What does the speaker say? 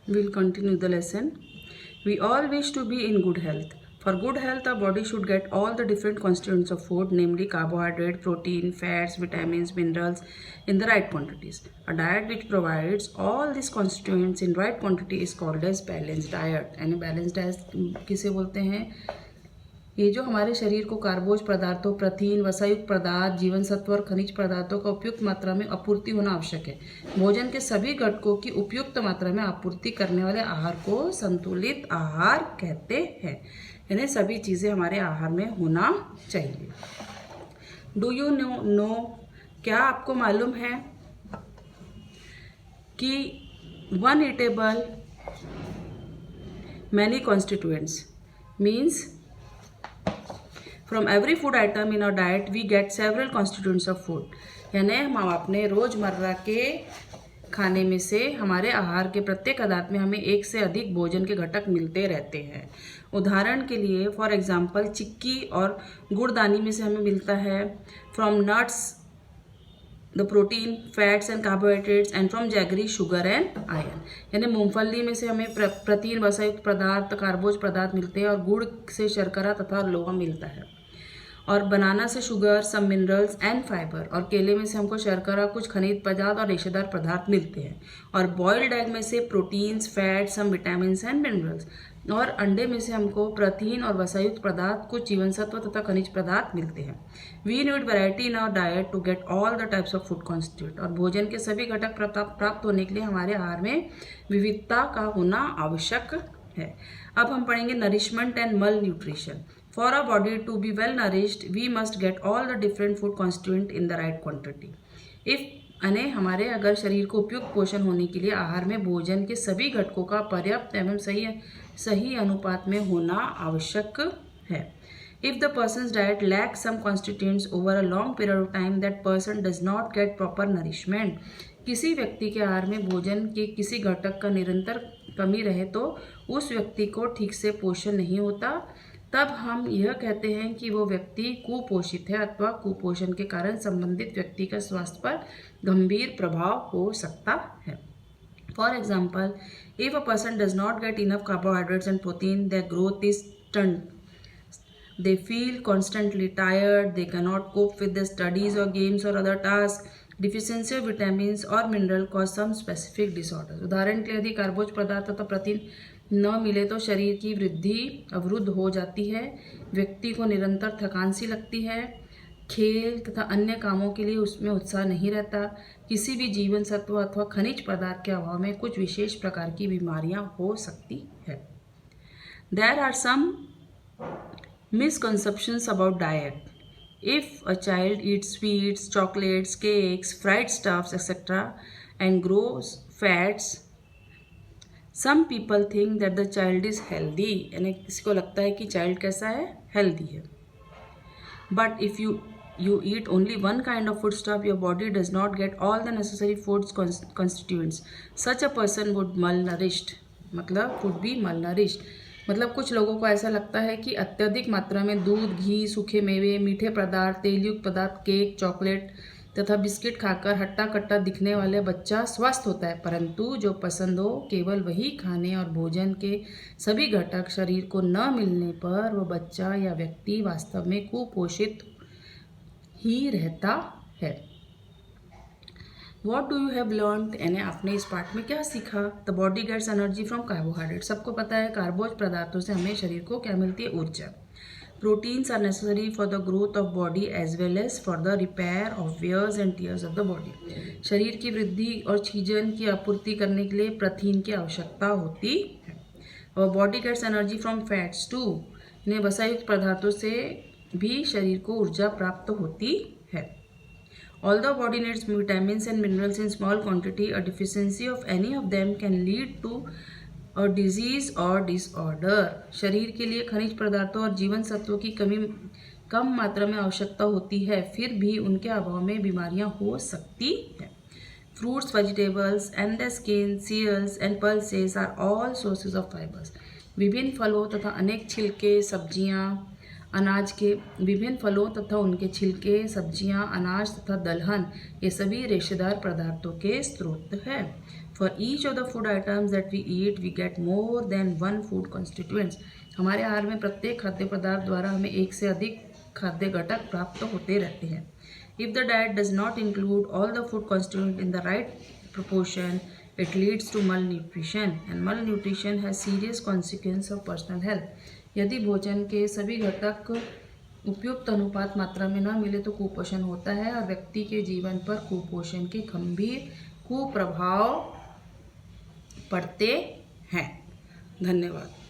We'll continue the lesson. We all wish to be in good health. For good health, our body should get all the different constituents of food, namely carbohydrate, protein, fats, vitamins, minerals, in the right quantities. A diet which provides all these constituents in right quantity is called as balanced diet. यानी balanced diet किसे बोलते हैं? ये जो हमारे शरीर को कार्बोज पदार्थों, प्रोटीन, वसायुक्त पदार्थ, जीवन सत्व और खनिज पदार्थों का उपयुक्त मात्रा में आपूर्ति होना आवश्यक है। भोजन के सभी घटकों की उपयुक्त मात्रा में आपूर्ति करने वाले आहार को संतुलित आहार कहते हैं। यानी सभी चीज़ें हमारे आहार में होना चाहिए। डू यू नो क्या आपको मालूम है कि one eatable many constituents means from every food item in our diet we get several constituents of food. यानी हम अपने रोज़मर्रा के खाने में से हमारे आहार के प्रत्येक पदार्थ में हमें एक से अधिक भोजन के घटक मिलते रहते हैं। उदाहरण के लिए फॉर एग्जांपल चिक्की और गुड़दानी में से हमें मिलता है, from nuts the protein, fats and carbohydrates and from jaggery sugar and iron. यानी मूंगफली में से हमें प्रोटीन, वसायुक्त पदार्थ, कार्बोज पदार्थ मिलते हैं और गुड़ से शर्करा तथा लोहा मिलता है। और बनाना से sugar, some minerals and fibre. और केले में से हमको शर्करा, कुछ खनिज पदार्थ और रेशेदार पदार्थ मिलते हैं। और बॉइल्ड एग में से proteins, fat, some vitamin and minerals. और अंडे में से हमको प्रोटीन और वसायुक्त पदार्थ, कुछ जीवन सत्व तथा खनिज पदार्थ मिलते हैं। We need variety in our diet to get all the types of food constitute. और भोजन के सभी घटक प्राप्त होने के लिए हमारे आहार में विविधता का होना आवश्यक है। अब हम पढ़ेंगे नरिशमेंट एंड मल nutrition. For our body to be well nourished, we must get all the different food constituent in the right quantity. यानी हमारे अगर शरीर को उपयुक्त पोषण होने के लिए आहार में भोजन के सभी घटकों का पर्याप्त एवं सही अनुपात में होना आवश्यक है। If the person's diet lacks some constituents over a long period of time, that person does not get proper nourishment. किसी व्यक्ति के आहार में भोजन के किसी घटक का निरंतर कमी रहे तो उस व्यक्ति को ठीक से पोषण नहीं होता। तब हम यह कहते हैं कि वो व्यक्ति कुपोषित है अथवा कुपोषण के कारण संबंधित व्यक्ति का स्वास्थ्य पर गंभीर प्रभाव हो सकता है। For example, if a person does not get enough carbohydrates and protein, their growth is stunt, they feel constantly tired, they cannot cope with their studies or games or other tasks, deficiency of vitamins or mineral cause some specific disorders. उदाहरण के लिए यदि कार्बोज पदार्थ तथा protein न मिले तो शरीर की वृद्धि अवरुद्ध हो जाती है, व्यक्ति को निरंतर थकान सी लगती है, खेल तथा अन्य कामों के लिए उसमें उत्साह नहीं रहता, किसी भी जीवन सत्व अथवा खनिज पदार्थ के अभाव में कुछ विशेष प्रकार की बीमारियां हो सकती है। There are some misconceptions about diet. If a child eats sweets, chocolates, cakes, fried stuffs, etc. and grows fats, some people think that the child is healthy. यानी किसी को लगता है कि चाइल्ड कैसा है, हेल्दी है। But if you eat only one kind of food stuff, your body does not get all the necessary food constituents. Such a person would malnourished, मतलब would be malnourished. मतलब कुछ लोगों को ऐसा लगता है कि अत्यधिक मात्रा में दूध, घी, सूखे मेवे, मीठे पदार्थ, तेलयुक्त पदार्थ, केक, चॉकलेट तथा बिस्किट खाकर हट्टा कट्टा दिखने वाले बच्चा स्वस्थ होता है, परंतु जो पसंद हो केवल वही खाने और भोजन के सभी घटक शरीर को न मिलने पर वह बच्चा या व्यक्ति वास्तव में कुपोषित ही रहता है। What do you have learn, यानी आपने इस पार्ट में क्या सीखा? The body gets energy from carbohydrate. सबको पता है कार्बोज पदार्थों से हमें शरीर को क्या मिलती है? ऊर्जा। Proteins are necessary for the growth of body as well as for the repair of wears and tears of the body. शरीर की वृद्धि और छीजन की आपूर्ति करने के लिए प्रोटीन की आवश्यकता होती है। और body gets energy from fats too, इन्हें वसायुक्त पदार्थों से भी शरीर को ऊर्जा प्राप्त होती है। Although body needs vitamins and minerals in small quantity, a deficiency of any of them can lead to a disease or disorder. शरीर के लिए खनिज पदार्थों और जीवन सत्वों की कम मात्रा में आवश्यकता होती है, फिर भी उनके अभाव में बीमारियां हो सकती है। Fruits, vegetables and the skin, cereals and pulses are all sources of fibers. विभिन्न फलों तथा अनेक छिलके, सब्जियां अनाज के विभिन्न फलों तथा उनके छिलके, सब्जियां, अनाज तथा दलहन ये सभी रेशेदार पदार्थों के स्रोत हैं। For each of the food items that we eat we get more than one food constituents. हमारे आहार में प्रत्येक खाद्य पदार्थ द्वारा हमें एक से अधिक खाद्य घटक प्राप्त होते रहते हैं। If the diet does not include all the food constituent in the right proportion, it leads to malnutrition and malnutrition has serious consequence of personal health। यदि भोजन के सभी घटक उपयुक्त अनुपात मात्रा में न मिले तो कुपोषण होता है और व्यक्ति के जीवन पर कुपोषण के गंभीर कुप्रभाव पड़ते हैं। धन्यवाद।